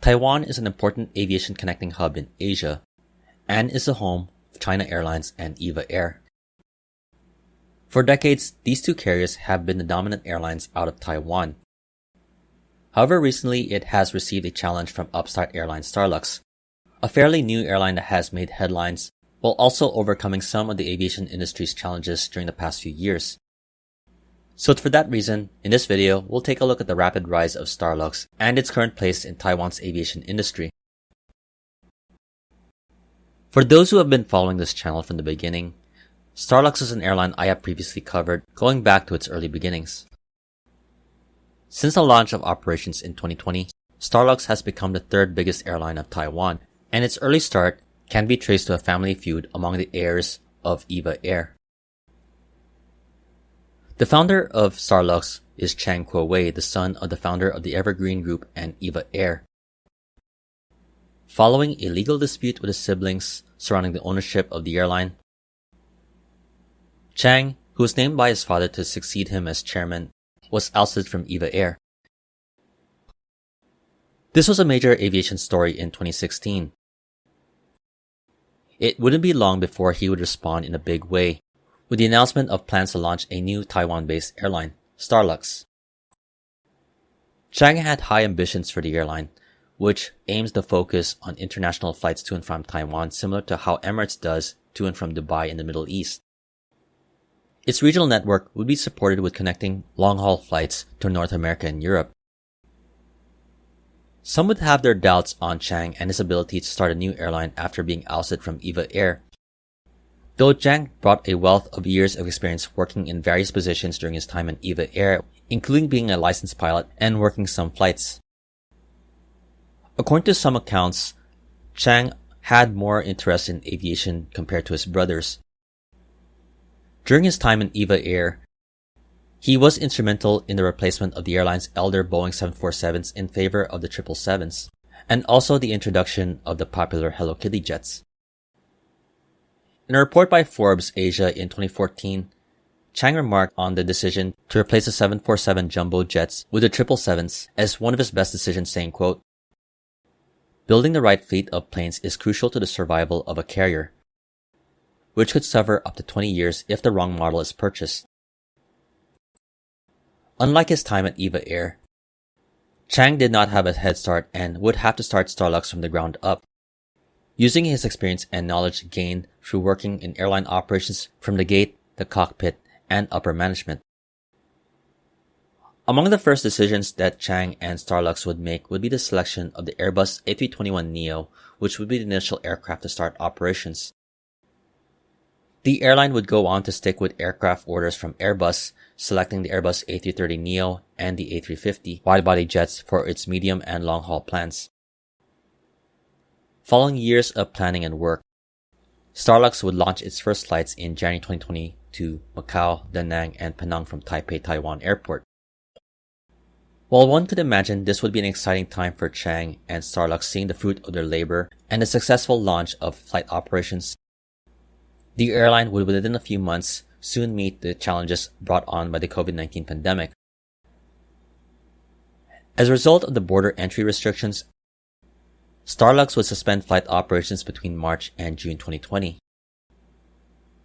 Taiwan is an important aviation connecting hub in Asia and is the home of China Airlines and EVA Air. For decades, these two carriers have been the dominant airlines out of Taiwan. However, recently it has received a challenge from upstart Airlines Starlux, a fairly new airline that has made headlines while also overcoming some of the aviation industry's challenges during the past few years. So for that reason, in this video, we'll take a look at the rapid rise of Starlux and its current place in Taiwan's aviation industry. For those who have been following this channel from the beginning, Starlux is an airline I have previously covered going back to its early beginnings. Since the launch of operations in 2020, Starlux has become the third biggest airline of Taiwan, and its early start can be traced to a family feud among the heirs of EVA Air. The founder of Starlux is Chang Kuo-wei, the son of the founder of the Evergreen Group and EVA Air. Following a legal dispute with his siblings surrounding the ownership of the airline, Chang, who was named by his father to succeed him as chairman, was ousted from EVA Air. This was a major aviation story in 2016. It wouldn't be long before he would respond in a big way, with the announcement of plans to launch a new Taiwan-based airline, Starlux. Chang had high ambitions for the airline, which aims to focus on international flights to and from Taiwan, similar to how Emirates does to and from Dubai in the Middle East. Its regional network would be supported with connecting long-haul flights to North America and Europe. Some would have their doubts on Chang and his ability to start a new airline after being ousted from EVA Air, though Chang brought a wealth of years of experience working in various positions during his time in EVA Air, including being a licensed pilot and working some flights. According to some accounts, Chang had more interest in aviation compared to his brothers. During his time in EVA Air, he was instrumental in the replacement of the airline's elder Boeing 747s in favor of the 777s, and also the introduction of the popular Hello Kitty jets. In a report by Forbes Asia in 2014, Chang remarked on the decision to replace the 747 jumbo jets with the 777s as one of his best decisions, saying, quote, "Building the right fleet of planes is crucial to the survival of a carrier, which could suffer up to 20 years if the wrong model is purchased." Unlike his time at EVA Air, Chang did not have a head start and would have to start Starlux from the ground up, using his experience and knowledge gained through working in airline operations from the gate, the cockpit, and upper management. Among the first decisions that Chang and Starlux would make would be the selection of the Airbus A321neo, which would be the initial aircraft to start operations. The airline would go on to stick with aircraft orders from Airbus, selecting the Airbus A330neo and the A350 wide-body jets for its medium and long-haul plans. Following years of planning and work, Starlux would launch its first flights in January 2020 to Macau, Da Nang, and Penang from Taipei Taiwan Airport. While one could imagine this would be an exciting time for Chang and Starlux seeing the fruit of their labor and the successful launch of flight operations, the airline would within a few months soon meet the challenges brought on by the COVID-19 pandemic. As a result of the border entry restrictions, Starlux would suspend flight operations between March and June 2020.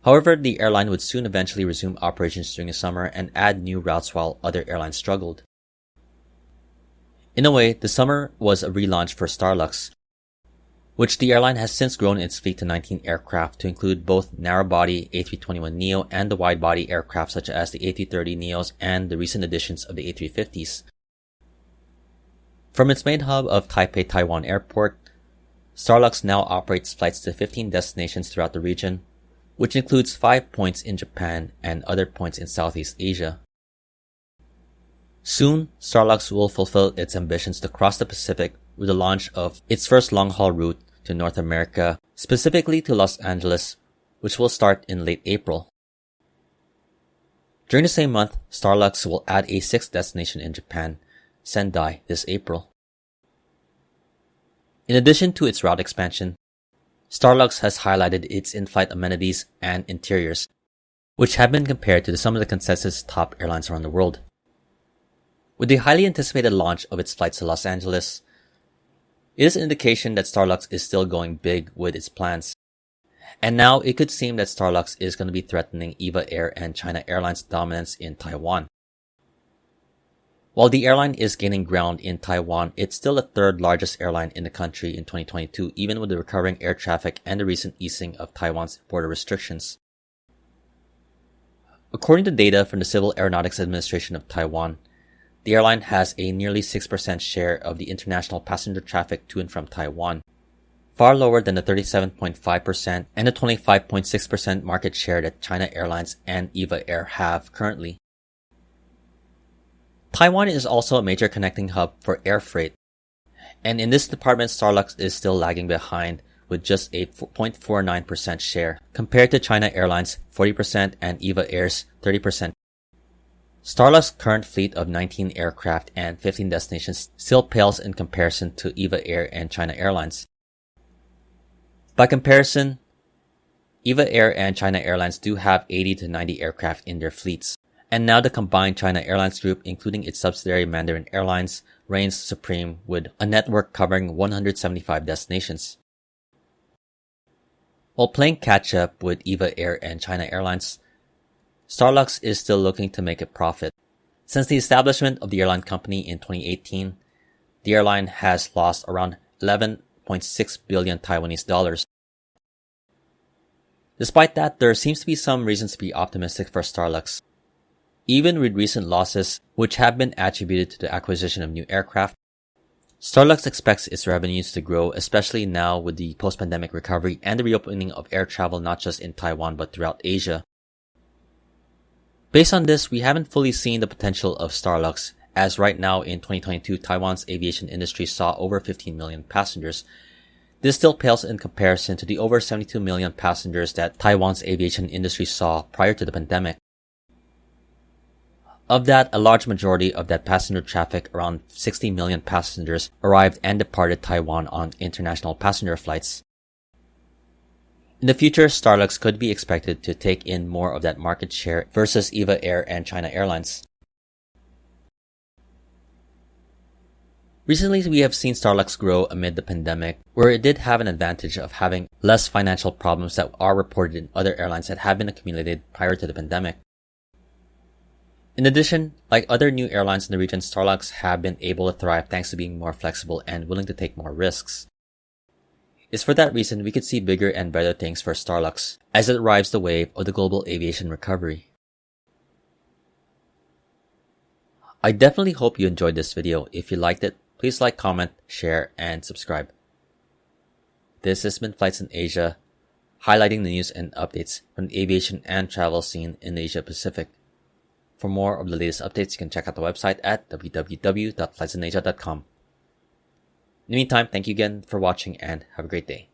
However, the airline would soon eventually resume operations during the summer and add new routes while other airlines struggled. In a way, the summer was a relaunch for Starlux, which the airline has since grown its fleet to 19 aircraft to include both narrow-body A321neo and the wide-body aircraft such as the A330neos and the recent additions of the A350s. From its main hub of Taipei Taiwan Airport, Starlux now operates flights to 15 destinations throughout the region, which includes 5 points in Japan and other points in Southeast Asia. Soon, Starlux will fulfill its ambitions to cross the Pacific with the launch of its first long-haul route to North America, specifically to Los Angeles, which will start in late April. During the same month, Starlux will add a 6th destination in Japan, Sendai, this April. In addition to its route expansion, Starlux has highlighted its in-flight amenities and interiors, which have been compared to some of the consensus top airlines around the world. With the highly anticipated launch of its flights to Los Angeles, It is an indication that Starlux is still going big with its plans. And now it could seem that Starlux is going to be threatening EVA Air and China Airlines' dominance in Taiwan. While the airline is gaining ground in Taiwan, it's still the third largest airline in the country in 2022, even with the recovering air traffic and the recent easing of Taiwan's border restrictions. According to data from the Civil Aeronautics Administration of Taiwan, the airline has a nearly 6% share of the international passenger traffic to and from Taiwan, far lower than the 37.5% and the 25.6% market share that China Airlines and EVA Air have currently. Taiwan is also a major connecting hub for air freight, and in this department Starlux is still lagging behind with just a 0.49% share, compared to China Airlines' 40% and EVA Air's 30%. Starlux's current fleet of 19 aircraft and 15 destinations still pales in comparison to EVA Air and China Airlines. By comparison, EVA Air and China Airlines do have 80 to 90 aircraft in their fleets. And now the combined China Airlines group, including its subsidiary Mandarin Airlines, reigns supreme with a network covering 175 destinations. While playing catch-up with EVA Air and China Airlines, Starlux is still looking to make a profit. Since the establishment of the airline company in 2018, the airline has lost around 11.6 billion Taiwanese dollars. Despite that, there seems to be some reasons to be optimistic for Starlux. Even with recent losses, which have been attributed to the acquisition of new aircraft, Starlux expects its revenues to grow, especially now with the post-pandemic recovery and the reopening of air travel not just in Taiwan but throughout Asia. Based on this, we haven't fully seen the potential of Starlux, as right now in 2022, Taiwan's aviation industry saw over 15 million passengers. This still pales in comparison to the over 72 million passengers that Taiwan's aviation industry saw prior to the pandemic. Of that, a large majority of that passenger traffic, around 60 million passengers, arrived and departed Taiwan on international passenger flights. In the future, Starlux could be expected to take in more of that market share versus EVA Air and China Airlines. Recently, we have seen Starlux grow amid the pandemic, where it did have an advantage of having less financial problems that are reported in other airlines that have been accumulated prior to the pandemic. In addition, like other new airlines in the region, Starlux have been able to thrive thanks to being more flexible and willing to take more risks. It's for that reason we could see bigger and better things for Starlux as it rides the wave of the global aviation recovery. I definitely hope you enjoyed this video. If you liked it, please like, comment, share, and subscribe. This has been Flights in Asia, highlighting the news and updates from the aviation and travel scene in Asia Pacific. For more of the latest updates, you can check out the website at www.flightsinasia.com. In the meantime, thank you again for watching and have a great day.